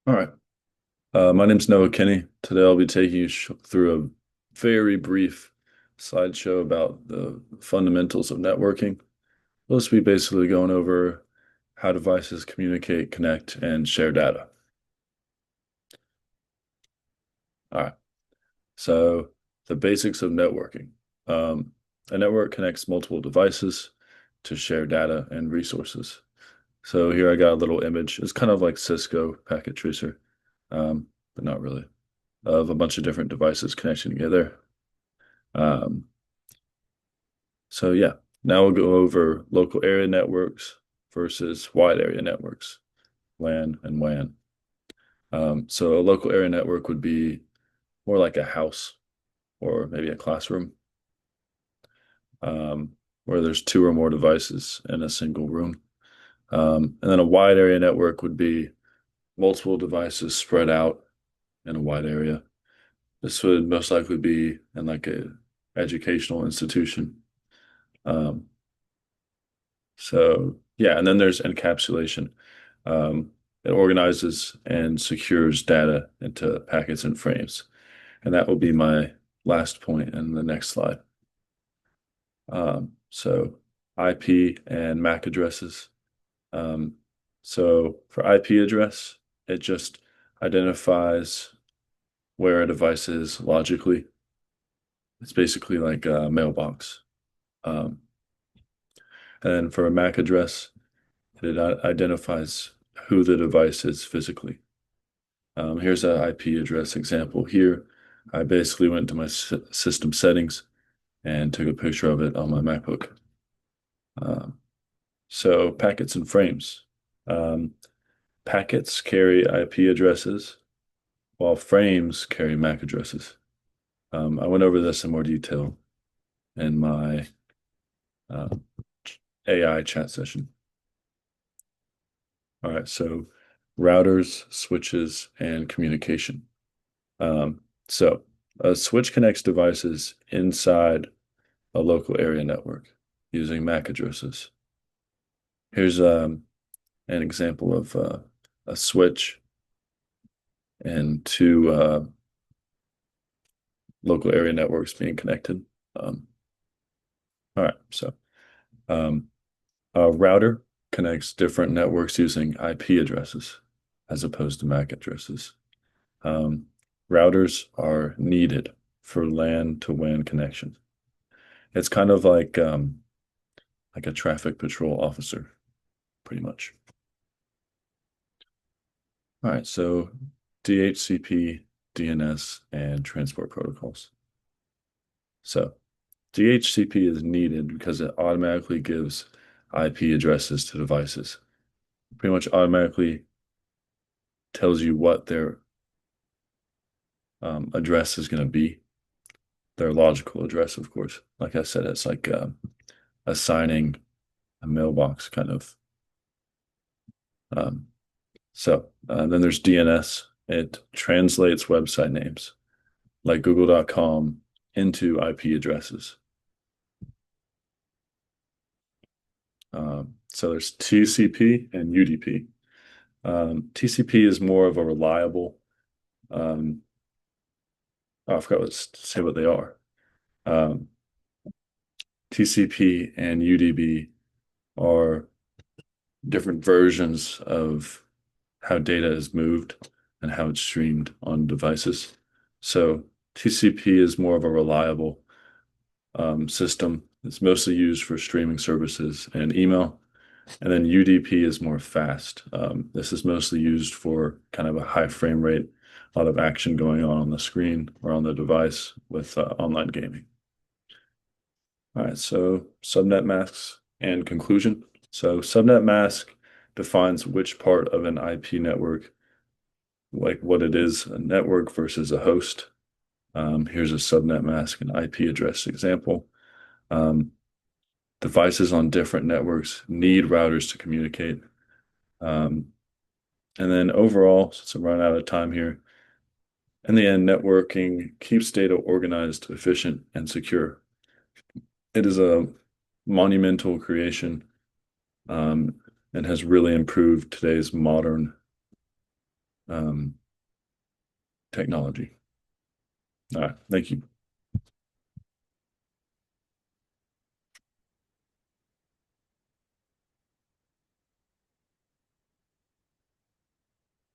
All right. My name's Noah Kinney. Today I'll be taking you through a very brief slideshow about the fundamentals of networking. We'll just be basically going over how devices communicate, connect, and share data. All right. So the basics of networking. Um, a network connects multiple devices to share data and resources. So here I got a little image. It's kind of like Cisco Packet Tracer, but not really, of a bunch of different devices connecting together. Um, so yeah, now we'll go over local area networks versus wide area networks, LAN and WAN. So a local area network would be more like a house or maybe a classroom, um, where there's two or more devices in a single room. And then a wide area network would be multiple devices spread out in a wide area. This would most likely be in like a educational institution. Um, So yeah, and then there's encapsulation. It organizes and secures data into packets and frames. And that will be my last point in the next slide. So IP and MAC addresses. Um, so for IP address, it just identifies where a device is logically. It's basically like a mailbox. Um, and then for a MAC address, it identifies who the device is physically. Here's an IP address example here. I basically went to my system settings and took a picture of it on my MacBook. Um, so packets and frames. Um, Packets carry IP addresses, while frames carry MAC addresses. I went over this in more detail in my uh, AI chat session. All right, so routers, switches, and communication. Um, so a switch connects devices inside a local area network using MAC addresses. Here's an example of a switch and two local area networks being connected. Um, all right, so um, a router connects different networks using IP addresses as opposed to MAC addresses. Um, Routers are needed for LAN to WAN connections. It's kind of like a traffic patrol officer, pretty much. All right, so DHCP, DNS, and transport protocols. So DHCP is needed because it automatically gives IP addresses to devices. Pretty much automatically tells you what their address is going to be, their logical address, of course. Like I said, it's like assigning a mailbox kind of. Um, then there's DNS. It translates website names like google.com into IP addresses. So there's TCP and UDP. TCP is more of a reliable. Um, I forgot to say what they are. Um, TCP and UDP are different versions of how data is moved and how it's streamed on devices. So TCP is more of a reliable system. It's mostly used for streaming services and email. And then UDP is more fast. This is mostly used for kind of a high frame rate, a lot of action going on the screen or on the device with online gaming. All right, so subnet masks and conclusion. So subnet mask defines which part of an IP network, like what it is, a network versus a host. Here's a subnet mask and IP address example. Um, Devices on different networks need routers to communicate. Um, and then overall, since I'm running out of time here, in the end, networking keeps data organized, efficient, and secure. It is a monumental creation, and has really improved today's modern technology. All right, thank you.